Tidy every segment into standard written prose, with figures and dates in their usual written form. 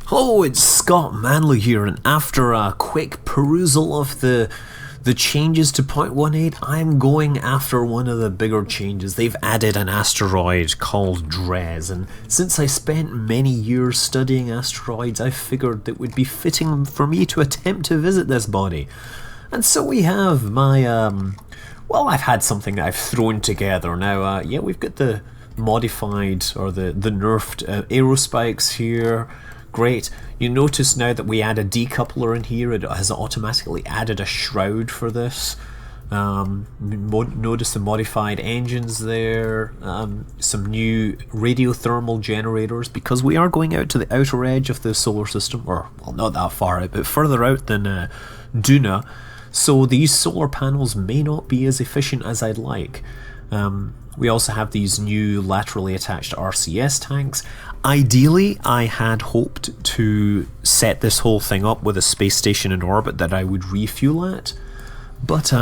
Hello, it's Scott Manley here, and after a quick perusal of the changes to 0.18, I'm going after one of the bigger changes. They've added an asteroid called Dres, and since I spent many years studying asteroids, I figured it would be fitting for me to attempt to visit this body. And so we have my, I've had something that I've thrown together. Now, we've got the modified, or the nerfed aerospikes here. Great. You notice now that we add a decoupler in here, it has automatically added a shroud for this. Notice the modified engines there, some new radiothermal generators, because we are going out to the outer edge of the solar system, or, well, not that far out, but further out than Duna, so these solar panels may not be as efficient as I'd like. We also have these new laterally attached RCS tanks. Ideally, I had hoped to set this whole thing up with a space station in orbit that I would refuel at, but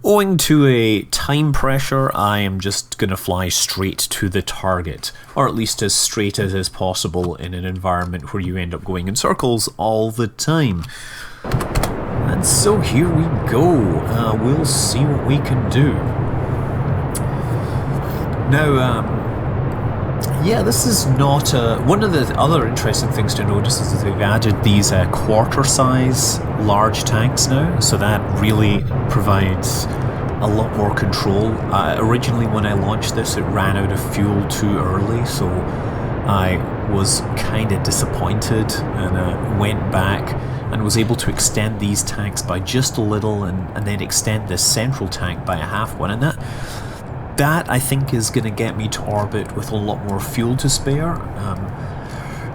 owing to a time pressure, I am just going to fly straight to the target, or at least as straight as is possible in an environment where you end up going in circles all the time. And so here we go. We'll see what we can do. Now, this is not... one of the other interesting things to notice is that they've added these quarter-size large tanks now, so that really provides a lot more control. Originally, when I launched this, it ran out of fuel too early, so I was kind of disappointed and went back and was able to extend these tanks by just a little, and then extend this central tank by a half one, and that I think is going to get me to orbit with a lot more fuel to spare.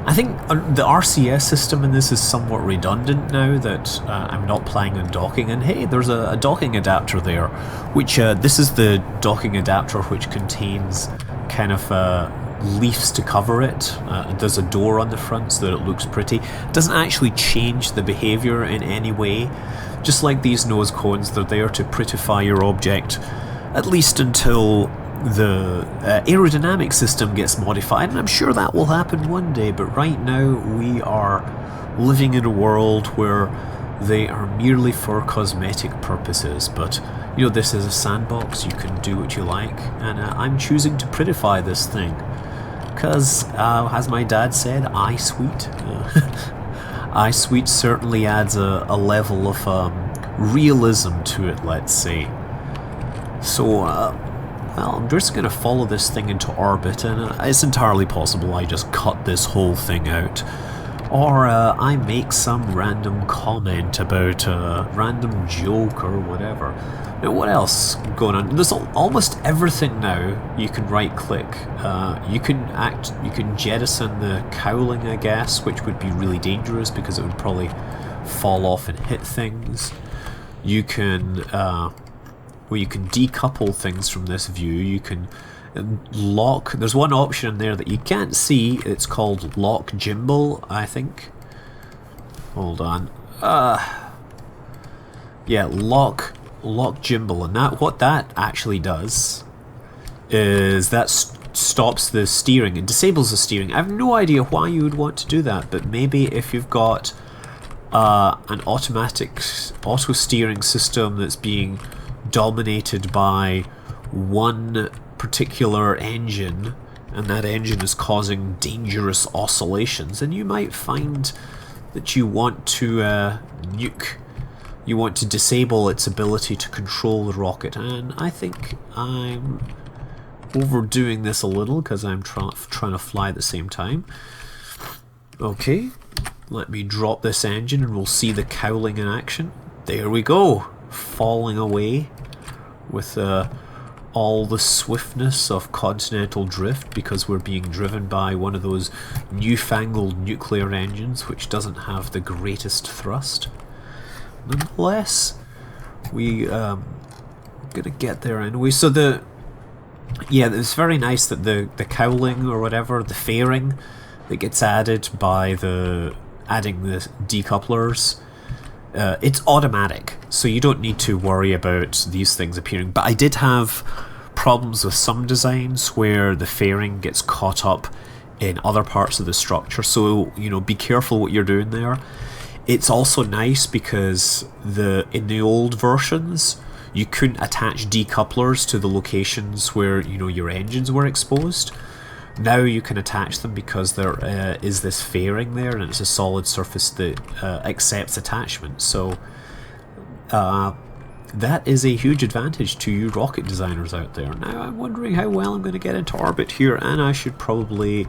I think the RCS system in this is somewhat redundant now that I'm not planning on docking, and hey, there's a docking adapter there, which this is the docking adapter which contains kind of leaves to cover it. There's a door on the front so that it looks pretty. It doesn't actually change the behaviour in any way. Just like these nose cones, they're there to prettify your object, at least until the aerodynamic system gets modified, and I'm sure that will happen one day, but right now we are living in a world where they are merely for cosmetic purposes. But you know, this is a sandbox, you can do what you like, and I'm choosing to prettify this thing because, as my dad said, iSweet. iSweet certainly adds a level of realism to it, let's say. So, I'm just going to follow this thing into orbit, and it's entirely possible I just cut this whole thing out. Or I make some random comment about a random joke or whatever. Now, what else going on? There's almost everything now you can right-click. You can jettison the cowling, I guess, which would be really dangerous because it would probably fall off and hit things. You can... you can decouple things from this view. You can lock. There's one option in there that you can't see. It's called lock gimbal, I think. Hold on. Lock gimbal, and what that actually does is that stops the steering and disables the steering. I have no idea why you would want to do that, but maybe if you've got an automatic auto steering system that's being dominated by one particular engine, and that engine is causing dangerous oscillations, and you might find that you want to disable its ability to control the rocket. And I think I'm overdoing this a little because I'm trying to fly at the same time. Okay, let me drop this engine and we'll see the cowling in action. There we go, falling away with all the swiftness of continental drift, because we're being driven by one of those newfangled nuclear engines which doesn't have the greatest thrust. Nonetheless, we gonna get there anyway. So it's very nice that the cowling or whatever, the fairing that gets added by adding the decouplers, it's automatic, so you don't need to worry about these things appearing. But I did have problems with some designs where the fairing gets caught up in other parts of the structure, so you know, be careful what you're doing there. It's also nice because in the old versions you couldn't attach decouplers to the locations where, you know, your engines were exposed. Now you can attach them because there is this fairing there, and it's a solid surface that accepts attachment. So that is a huge advantage to you rocket designers out there. Now I'm wondering how well I'm going to get into orbit here, and I should probably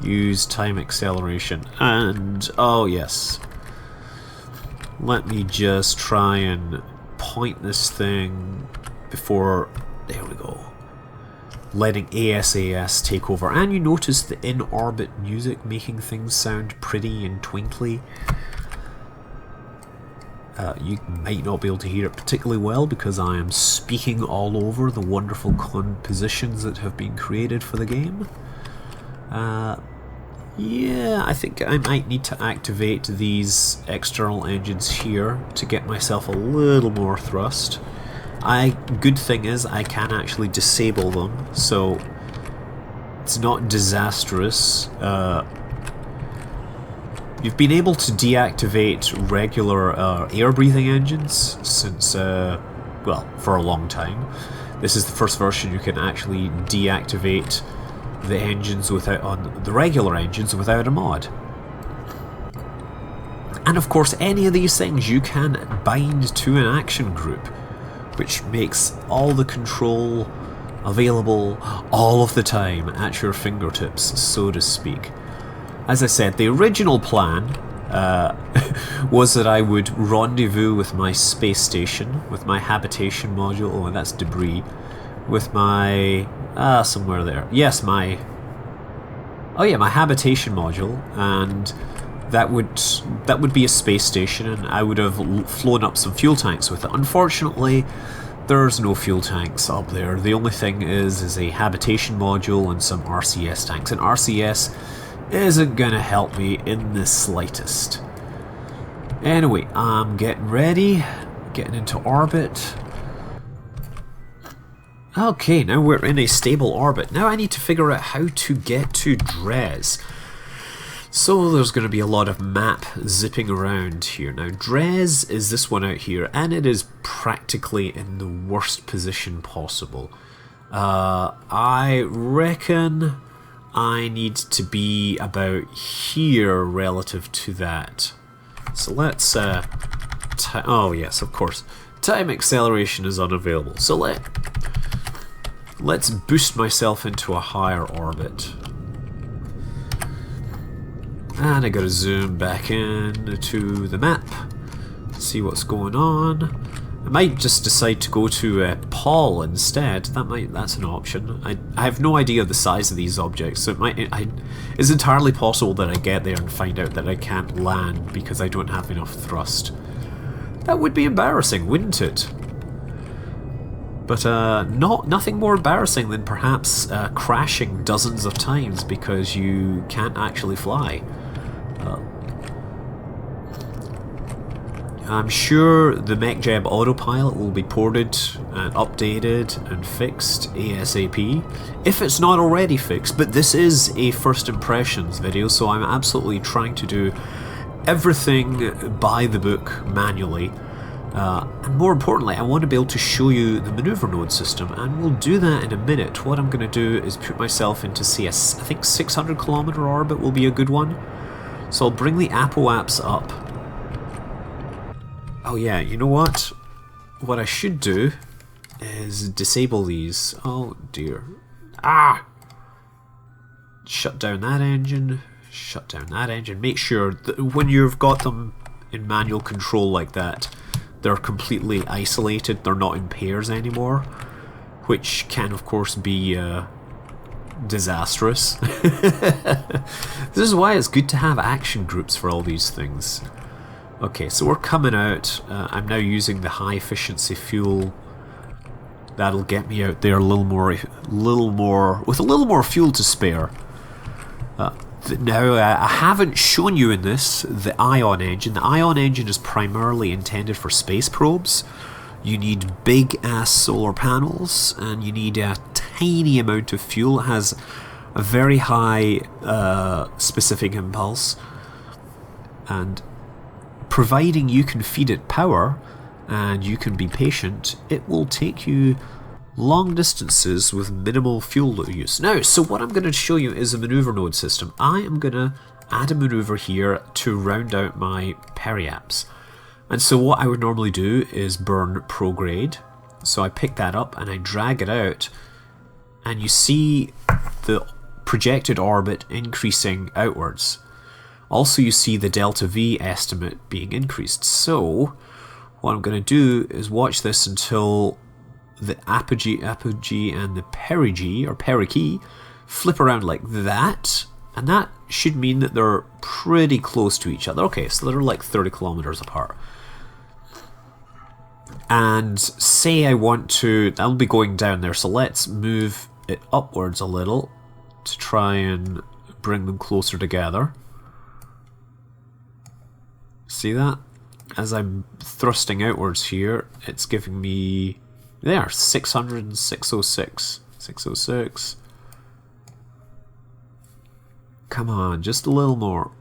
use time acceleration. And oh yes, let me just try and point this thing before, there we go, letting ASAS take over. And you notice the in-orbit music making things sound pretty and twinkly. You might not be able to hear it particularly well because I am speaking all over the wonderful compositions that have been created for the game. Yeah, I think I might need to activate these external engines here to get myself a little more thrust. Good thing is I can actually disable them, so it's not disastrous. You've been able to deactivate regular air-breathing engines since, well, for a long time. This is the first version you can actually deactivate the engines on the regular engines without a mod. And of course, any of these things you can bind to an action group, which makes all the control available all of the time at your fingertips, so to speak. As I said, the original plan was that I would rendezvous with my space station, with my habitation module. Oh, and that's debris. With my somewhere there. Yes, my habitation module, and that would be a space station, and I would have flown up some fuel tanks with it. Unfortunately, there's no fuel tanks up there. The only thing is a habitation module and some RCS tanks, and RCS isn't gonna help me in the slightest. Anyway, I'm getting ready, getting into orbit. Okay, now we're in a stable orbit. Now I need to figure out how to get to Dres. So there's going to be a lot of map zipping around here. Now Dres is this one out here, and it is practically in the worst position possible. I reckon I need to be about here relative to that. So let's oh yes, of course, time acceleration is unavailable. So let's boost myself into a higher orbit. And I gotta zoom back in to the map, see what's going on. I might just decide to go to Paul instead. That's an option. I have no idea the size of these objects, so it's entirely possible that I get there and find out that I can't land because I don't have enough thrust. That would be embarrassing, wouldn't it? But nothing more embarrassing than perhaps crashing dozens of times because you can't actually fly. I'm sure the MechJeb autopilot will be ported and updated and fixed ASAP, if it's not already fixed. But this is a first impressions video, so I'm absolutely trying to do everything by the book manually. And more importantly, I want to be able to show you the maneuver node system, and we'll do that in a minute. What I'm going to do is put myself into, say, I think 600 kilometer orbit will be a good one. So I'll bring the apoaps up. Oh yeah, you know what? What I should do is disable these. Oh dear. Ah! Shut down that engine. Shut down that engine. Make sure that when you've got them in manual control like that, they're completely isolated. They're not in pairs anymore, which can of course be disastrous. This is why it's good to have action groups for all these things. Okay, so we're coming out. I'm now using the high efficiency fuel. That'll get me out there with a little more fuel to spare. Now, I haven't shown you in this the ion engine. The ion engine is primarily intended for space probes. You need big ass solar panels, and you need a tiny amount of fuel. It has a very high specific impulse, and providing you can feed it power and you can be patient, it will take you long distances with minimal fuel use. Now, so what I'm going to show you is a maneuver node system. I am going to add a maneuver here to round out my periaps. And so what I would normally do is burn prograde. So I pick that up and I drag it out, and you see the projected orbit increasing outwards. Also, you see the delta V estimate being increased. So what I'm going to do is watch this until the apogee and the perigee, or perikey, flip around like that, and that should mean that they're pretty close to each other. Okay, so they're like 30 kilometers apart. And say I want to, I'll be going down there, so let's move it upwards a little to try and bring them closer together. See that? As I'm thrusting outwards here, it's giving me, there, 600 and 606. 606. Come on, just a little more.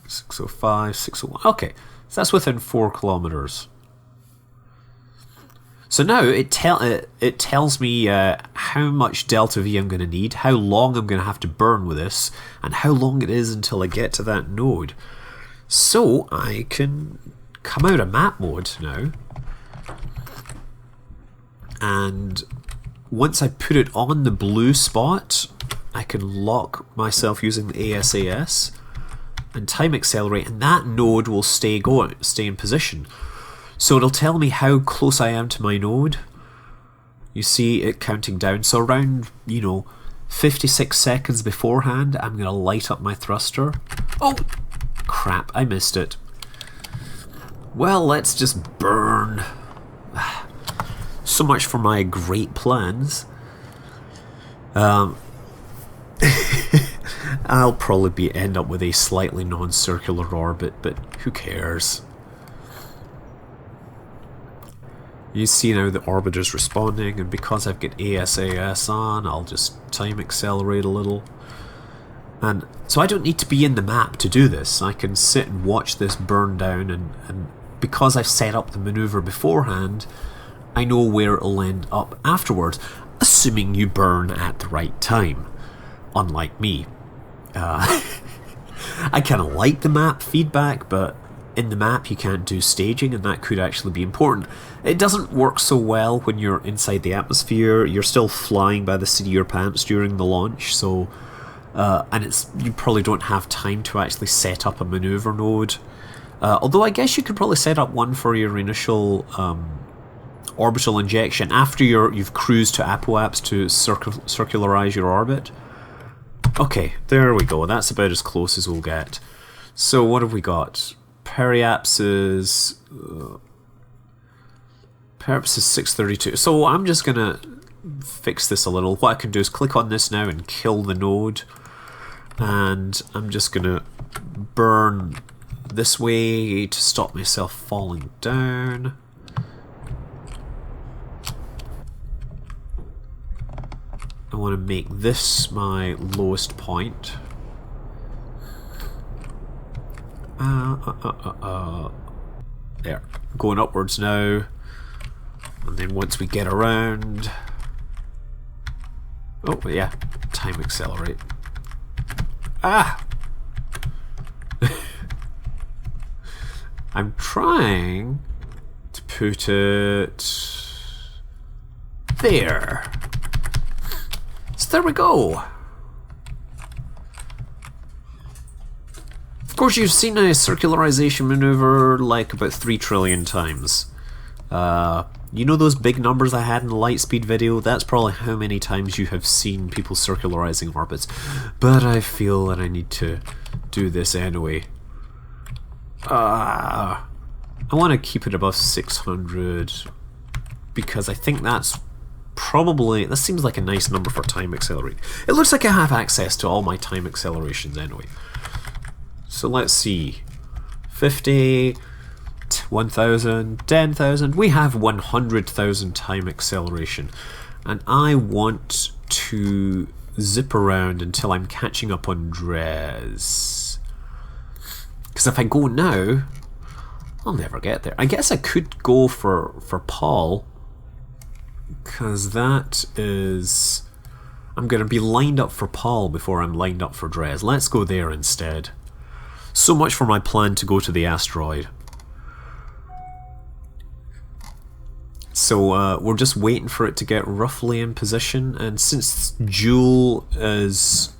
605, 601. Okay, so that's within 4 kilometers. So now it tells me how much delta V I'm going to need, how long I'm going to have to burn with this, and how long it is until I get to that node. So I can come out of map mode now, and once I put it on the blue spot, I can lock myself using the ASAS and time accelerate, and that node will stay in position. So it'll tell me how close I am to my node. You see it counting down. So around, 56 seconds beforehand, I'm going to light up my thruster. Oh, crap, I missed it. Well, let's just burn. So much for my great plans. I'll probably end up with a slightly non-circular orbit, but who cares? You see now the orbiter's responding, and because I've got ASAS on, I'll just time accelerate a little. And so I don't need to be in the map to do this. I can sit and watch this burn down, and because I've set up the maneuver beforehand, I know where it'll end up afterwards, assuming you burn at the right time, unlike me. I kind of like the map feedback, but in the map you can't do staging, and that could actually be important. It doesn't work so well when you're inside the atmosphere. You're still flying by the seat of your pants during the launch, so and you probably don't have time to actually set up a maneuver node. Although I guess you could probably set up one for your initial orbital injection after you've cruised to apoaps to circularize your orbit. Okay, there we go. That's about as close as we'll get. So what have we got? Periaps is 632. So I'm just gonna fix this a little. What I can do is click on this now and kill the node, and I'm just gonna burn this way to stop myself falling down. I want to make this my lowest point. There, going upwards now, and then once we get around, oh yeah, time accelerate. I'm trying to put it there. So there we go. Of course, you've seen a circularization maneuver like about 3 trillion times. You know those big numbers I had in the Lightspeed video? That's probably how many times you have seen people circularizing orbits. But I feel that I need to do this anyway. I want to keep it above 600 because I think that's probably, that seems like a nice number for time accelerate. It looks like I have access to all my time accelerations anyway. So let's see, 50, 1,000, 10,000, we have 100,000 time acceleration, and I want to zip around until I'm catching up on Dres. Because if I go now, I'll never get there. I guess I could go for Paul, because that is... I'm going to be lined up for Paul before I'm lined up for Dres. Let's go there instead. So much for my plan to go to the asteroid. So we're just waiting for it to get roughly in position, and since Jool is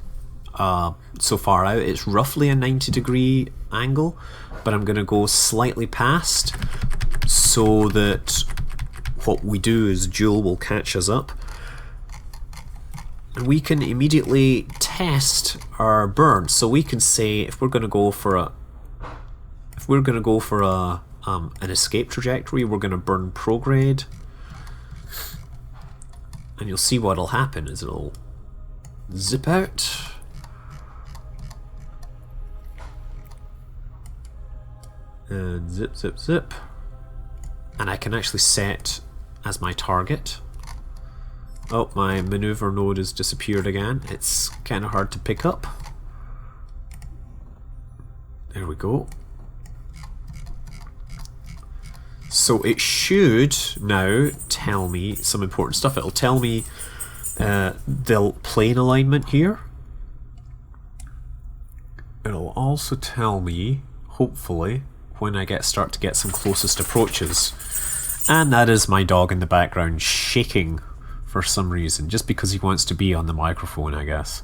so far out, it's roughly a 90-degree angle, but I'm going to go slightly past so that what we do is Jool will catch us up, and we can immediately test our burn. So we can say if we're going to go for an escape trajectory, we're going to burn prograde, and you'll see what'll happen is it'll zip out, and zip, zip, zip, and I can actually set as my target. Oh, my maneuver node has disappeared again. It's kind of hard to pick up. There we go. So it should now tell me some important stuff. It'll tell me the plane alignment here. It'll also tell me, hopefully, when I start to get some closest approaches. And that is my dog in the background shaking for some reason, just because he wants to be on the microphone, I guess.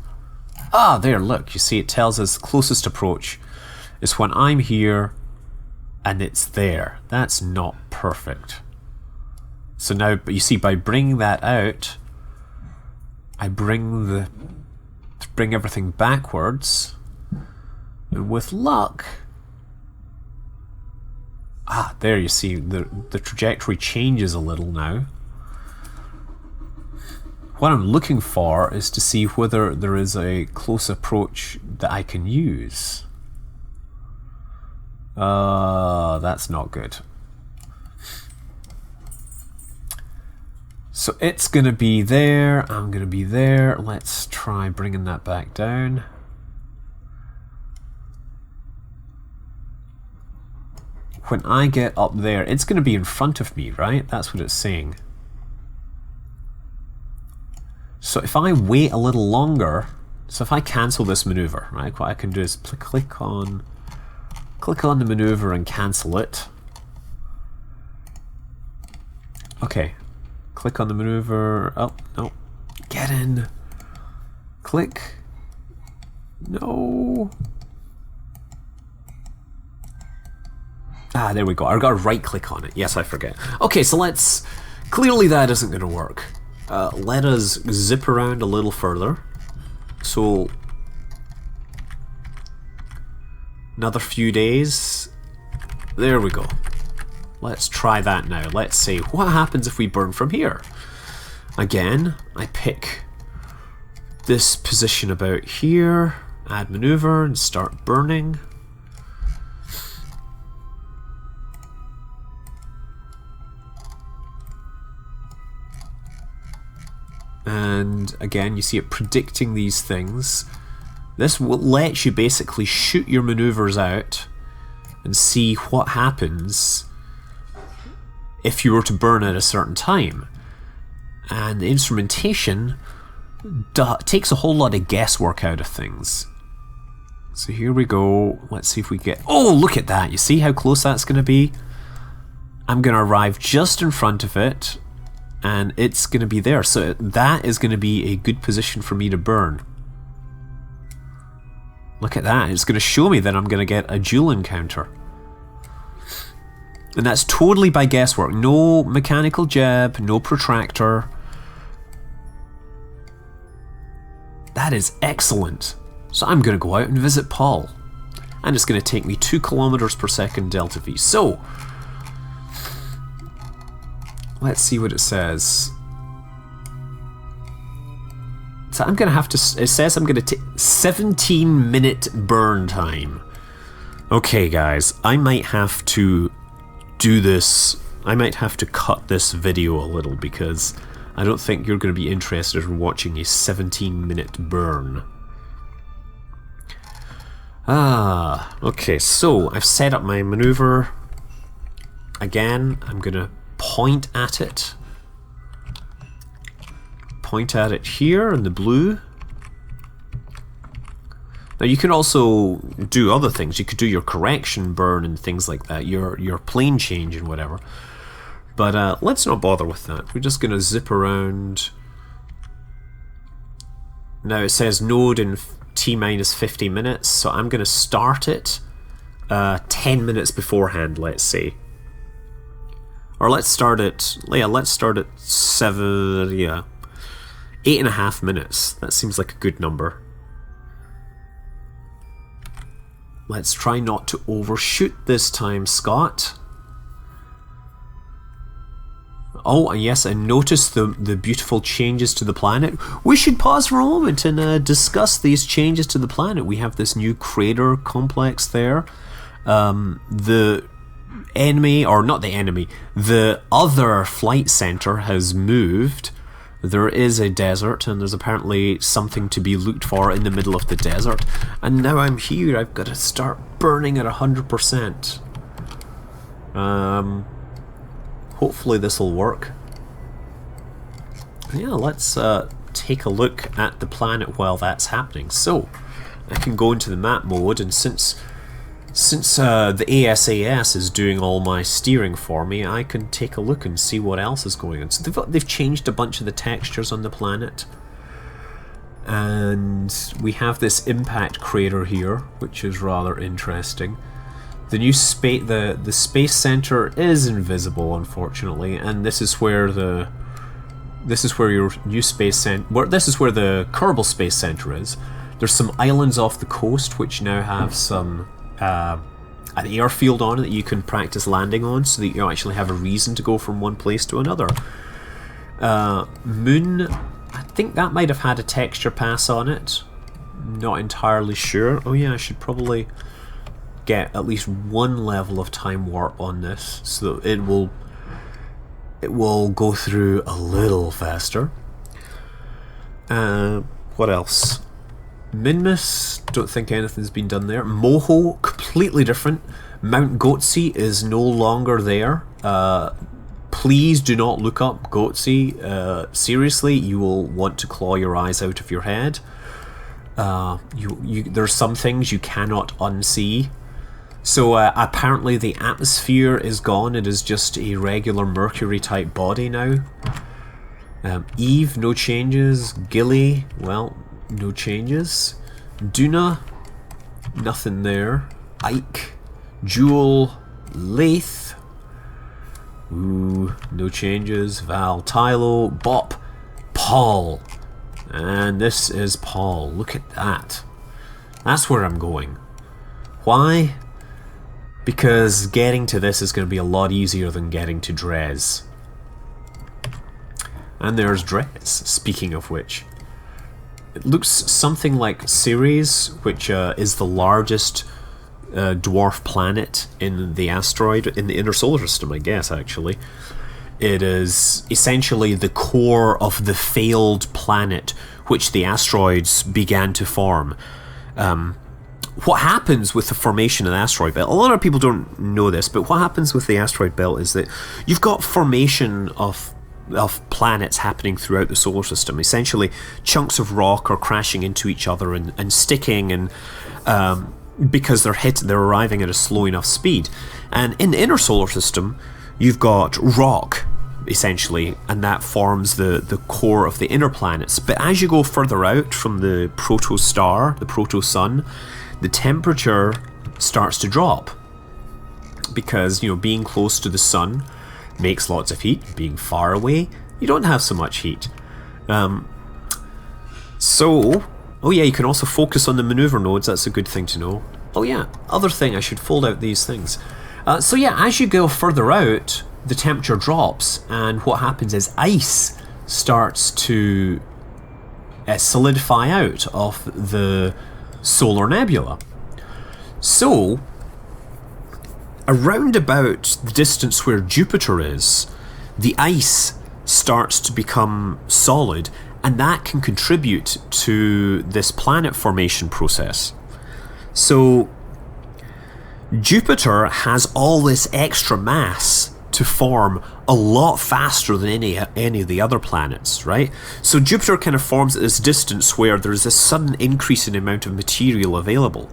Ah, there, look, you see it tells us closest approach is when I'm here and it's there. That's not perfect. So now, you see, by bringing that out, I bring everything backwards, and with luck, there you see the trajectory changes a little now. What I'm looking for is to see whether there is a close approach that I can use. That's not good. So it's going to be there, I'm going to be there. Let's try bringing that back down. When I get up there, it's going to be in front of me, right? That's what it's saying. So if I wait a little longer, so if I cancel this maneuver, right, what I can do is click on the maneuver and cancel it. Okay, click on the maneuver. Oh, no. Get in. Click. No. There we go. I've got to right click on it. Yes, I forget. Okay, so let's... Clearly that isn't going to work. Let us zip around a little further. So... Another few days. There we go. Let's try that now. Let's say, what happens if we burn from here? Again, I pick this position about here, add maneuver, and start burning. And again, you see it predicting these things. This will let you basically shoot your maneuvers out and see what happens if you were to burn at a certain time. And the instrumentation takes a whole lot of guesswork out of things. So here we go. Let's see if we get... Oh, look at that. You see how close that's going to be? I'm going to arrive just in front of it, and it's going to be there. So that is going to be a good position for me to burn. Look at that. It's going to show me that I'm going to get a Jool encounter. And that's totally by guesswork. No mechanical jab, no protractor. That is excellent. So I'm going to go out and visit Paul. And it's going to take me 2 kilometers per second delta V. So, let's see what it says. So I'm going to have to... It says I'm going to take 17-minute burn time. Okay, guys. I might have to do this. I might have to cut this video a little because I don't think you're going to be interested in watching a 17-minute burn. Okay, so I've set up my maneuver. Again, I'm going to point at it. Point at it here in the blue. Now you can also do other things. You could do your correction burn and things like that, your plane change and whatever. But let's not bother with that. We're just going to zip around. Now it says node in T-minus 50 minutes, so I'm going to start it 10 minutes beforehand, let's say. Or let's start it, yeah, let's start at 8.5 minutes. That seems like a good number. Let's try not to overshoot this time, Scott. Oh, and yes, I noticed the beautiful changes to the planet. We should pause for a moment and discuss these changes to the planet. We have this new crater complex there. The enemy, or not the enemy, the other flight center has moved. There is a desert, and there's apparently something to be looked for in the middle of the desert. And now I'm here, I've got to start burning at 100%. Hopefully this will work. Yeah, let's take a look at the planet while that's happening. So, I can go into the map mode, and since the ASAS is doing all my steering for me, I can take a look and see what else is going on. So they've changed a bunch of the textures on the planet. And we have this impact crater here, which is rather interesting. The new space, the space center is invisible, unfortunately, and this is where your new space center, this is where the Kerbal Space Center is. There's some islands off the coast which now have some an airfield on it that you can practice landing on, so that you actually have a reason to go from one place to another. Moon, I think that might have had a texture pass on it. Not entirely sure. Oh yeah, I should probably get at least one level of time warp on this, so that it will go through a little faster. What else? Minmus, don't think anything's been done there. Moho, completely different. Mount Goatsy is no longer there. Please do not look up Goatsy. Seriously, you will want to claw your eyes out of your head. There's some things you cannot unsee. So apparently the atmosphere is gone. It is just a regular Mercury type body now. Eve, no changes. Gilly, well, no changes. Duna, nothing there. Ike, Jool, Lath, ooh, no changes. Val, Tylo, Bop, Paul. And this is Paul. Look at that. That's where I'm going. Why? Because getting to this is going to be a lot easier than getting to Dres. And there's Dres, speaking of which. It looks something like Ceres, which is the largest dwarf planet in the asteroid, in the inner solar system, I guess, actually. It is essentially the core of the failed planet which the asteroids began to form. What happens with the formation of the asteroid belt, a lot of people don't know this, but what happens with the asteroid belt is that you've got formation of planets happening throughout the solar system. Essentially, chunks of rock are crashing into each other and sticking, and because they're arriving at a slow enough speed. And in the inner solar system, you've got rock, essentially, and that forms the core of the inner planets. But as you go further out from the proto-star, the proto-sun, the temperature starts to drop. Because, being close to the sun makes lots of heat. Being far away, you don't have so much heat. Oh yeah, you can also focus on the maneuver nodes. That's a good thing to know. Oh yeah, other thing, I should fold out these things. So yeah, as you go further out, the temperature drops, and what happens is ice starts to solidify out of the solar nebula. So, around about the distance where Jupiter is, the ice starts to become solid, and that can contribute to this planet formation process. So Jupiter has all this extra mass to form a lot faster than any of the other planets, right? So Jupiter kind of forms at this distance where there's a sudden increase in the amount of material available.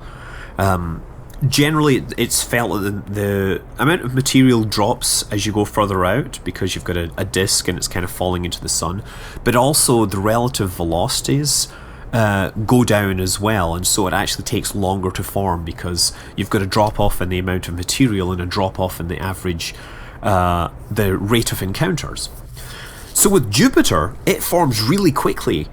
Generally, it's felt that the amount of material drops as you go further out because you've got a disk and it's kind of falling into the sun, but also the relative velocities go down as well, and so it actually takes longer to form because you've got a drop off in the amount of material and a drop off in the average the rate of encounters. So with Jupiter, it forms really quickly,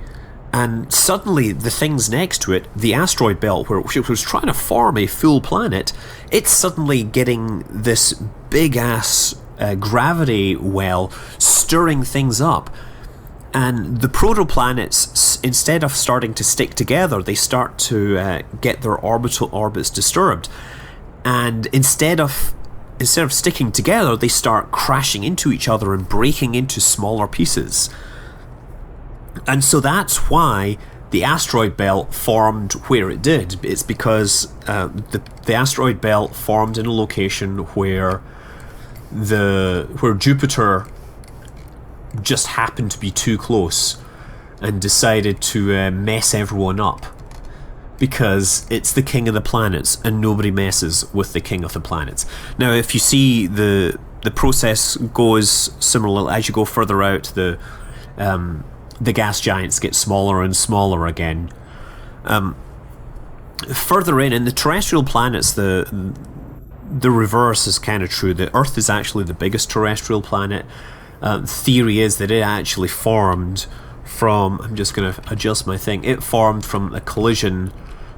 and suddenly the things next to it, the asteroid belt, which was trying to form a full planet, it's suddenly getting this big ass gravity well stirring things up. And the protoplanets, instead of starting to stick together, they start to get their orbital orbits disturbed. And instead of sticking together, they start crashing into each other and breaking into smaller pieces. And so that's why the asteroid belt formed where it did. It's because the asteroid belt formed in a location where Jupiter just happened to be too close and decided to mess everyone up, because it's the king of the planets and nobody messes with the king of the planets. Now, if you see the process goes similar as you go further out, the gas giants get smaller and smaller again. Further in the terrestrial planets, the reverse is kind of true. The Earth is actually the biggest terrestrial planet. Theory is that it actually formed from, I'm just going to adjust my thing, it formed from a collision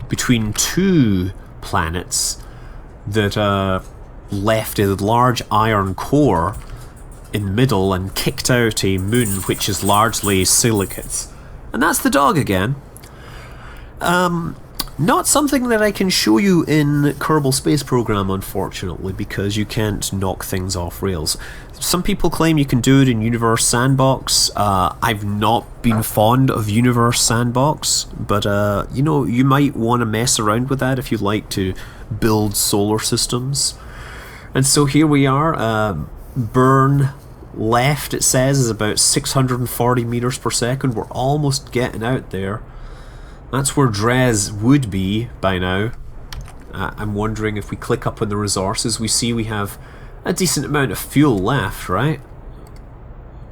between two planets that left a large iron core in the middle and kicked out a moon which is largely silicates. And that's the dog again. Not something that I can show you in Kerbal Space Program, unfortunately, because you can't knock things off rails. Some people claim you can do it in Universe Sandbox. I've not been fond of Universe Sandbox, but you might want to mess around with that if you like to build solar systems. And so here we are. Burn left, it says, is about 640 meters per second. We're almost getting out there. That's where Dres would be by now. I'm wondering if we click up on the resources, we see we have a decent amount of fuel left, right?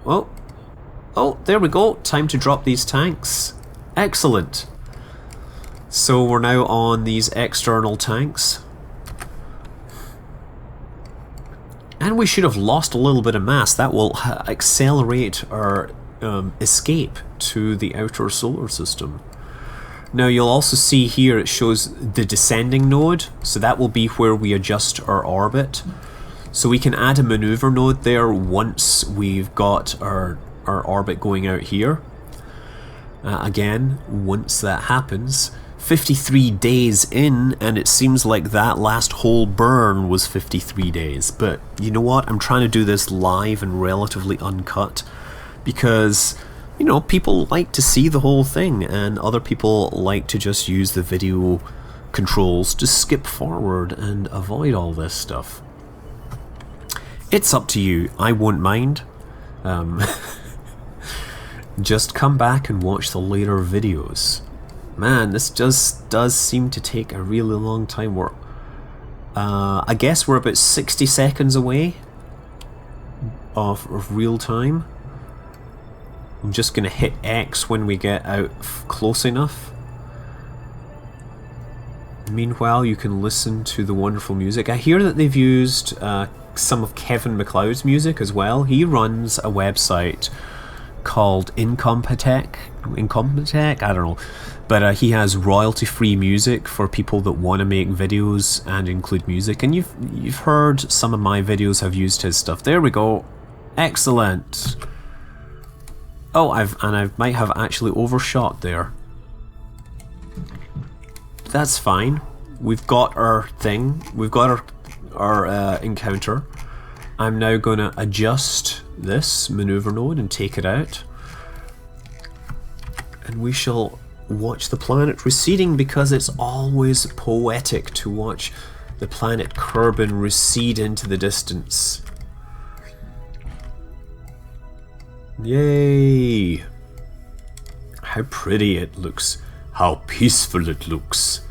Oh, there we go. Time to drop these tanks. Excellent. So we're now on these external tanks. And we should have lost a little bit of mass. That will accelerate our escape to the outer solar system. Now you'll also see here it shows the descending node, so that will be where we adjust our orbit. So we can add a maneuver node there once we've got our orbit going out here. Again, once that happens, 53 days in, and it seems like that last whole burn was 53 days. But you know what? I'm trying to do this live and relatively uncut because, people like to see the whole thing, and other people like to just use the video controls to skip forward and avoid all this stuff. It's up to you. I won't mind. Just come back and watch the later videos. Man, this just does seem to take a really long time. I guess we're about 60 seconds away of real time. I'm just going to hit X when we get out close enough. Meanwhile, you can listen to the wonderful music. I hear that they've used some of Kevin Macleod's music as well. He runs a website called Incompetech, I don't know. But he has royalty-free music for people that want to make videos and include music. And you've heard some of my videos have used his stuff. There we go. Excellent. Oh, I might have actually overshot there. That's fine. We've got our thing. We've got our encounter. I'm now going to adjust this maneuver node and take it out. And we shall watch the planet receding, because it's always poetic to watch the planet Kerbal recede into the distance. Yay! How pretty it looks. How peaceful it looks.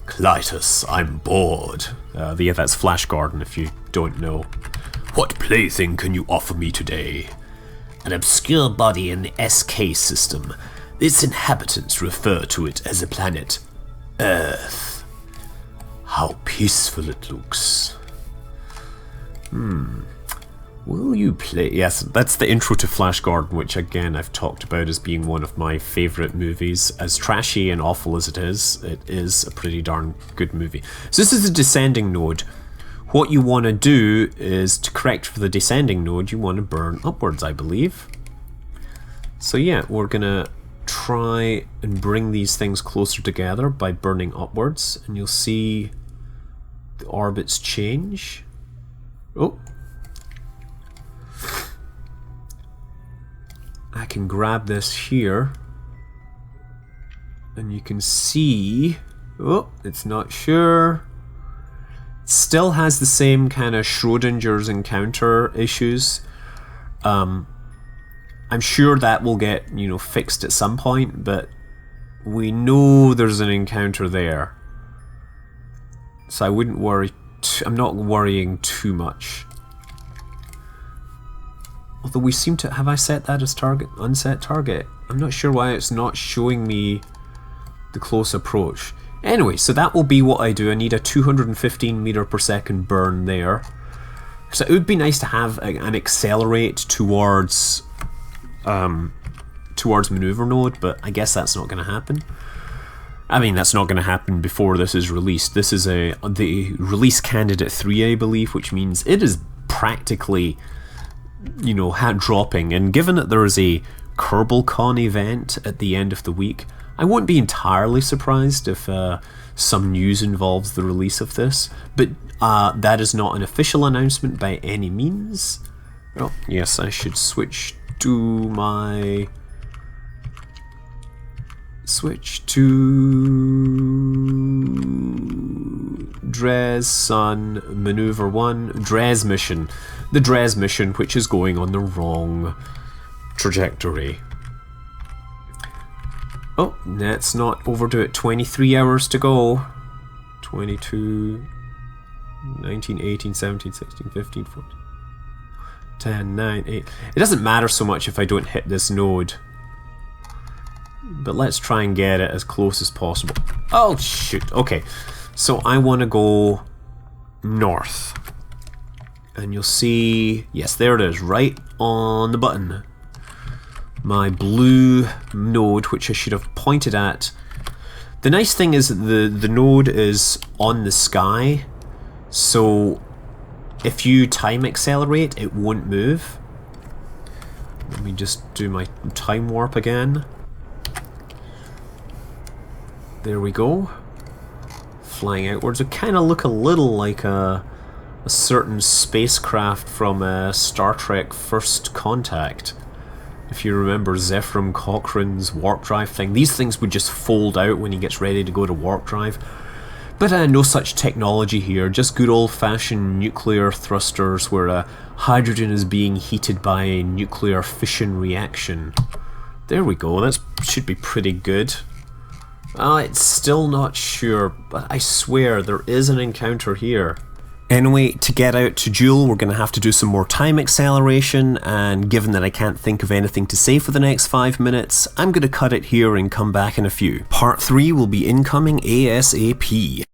Clytus, I'm bored. Yeah, that's Flash Garden if you don't know. What plaything can you offer me today? An obscure body in the SK system. Its inhabitants refer to it as a planet Earth. How peaceful it looks. Will you play? Yes, that's the intro to Flash Garden, which again I've talked about as being one of my favourite movies. As trashy and awful as it is a pretty darn good movie. So this is the descending node. What you want to do is, to correct for the descending node, you want to burn upwards, I believe. So yeah, we're going to try and bring these things closer together by burning upwards, and you'll see the orbits change. Oh. I can grab this here, and you can see, oh, it's not sure. Still has the same kind of Schrodinger's encounter issues. I'm sure that will get, fixed at some point, but we know there's an encounter there. So I wouldn't worry, I'm not worrying too much. Although we seem to, have I set that as target, unset target? I'm not sure why it's not showing me the close approach. Anyway, so that will be what I do. I need a 215 meter per second burn there. So it would be nice to have an accelerate towards maneuver node, but I guess that's not going to happen. I mean, that's not going to happen before this is released. This is the release candidate 3, I believe, which means it is practically, hat dropping. And given that there is a KerbalCon event at the end of the week, I won't be entirely surprised if some news involves the release of this, but that is not an official announcement by any means. Oh, yes, I should switch to my... Dres Sun Maneuver 1, Dres mission. The Dres mission, which is going on the wrong trajectory. Oh, let's not overdo it. 23 hours to go. 22, 19, 18, 17, 16, 15, 14, 10, 9, 8. It doesn't matter so much if I don't hit this node. But let's try and get it as close as possible. Oh, shoot. Okay. So I want to go north. And you'll see... Yes, there it is. Right on the button. My blue node, which I should have pointed at. The nice thing is that the node is on the sky, so if you time accelerate, it won't move. Let me just do my time warp again. There we go. Flying outwards. It kind of look a little like a certain spacecraft from Star Trek First Contact. If you remember Zephram Cochrane's warp drive thing, these things would just fold out when he gets ready to go to warp drive. But no such technology here, just good old-fashioned nuclear thrusters where hydrogen is being heated by a nuclear fission reaction. There we go, that should be pretty good. It's still not sure, but I swear there is an encounter here. Anyway, to get out to Jool, we're going to have to do some more time acceleration, and given that I can't think of anything to say for the next 5 minutes, I'm going to cut it here and come back in a few. Part 3 will be incoming ASAP.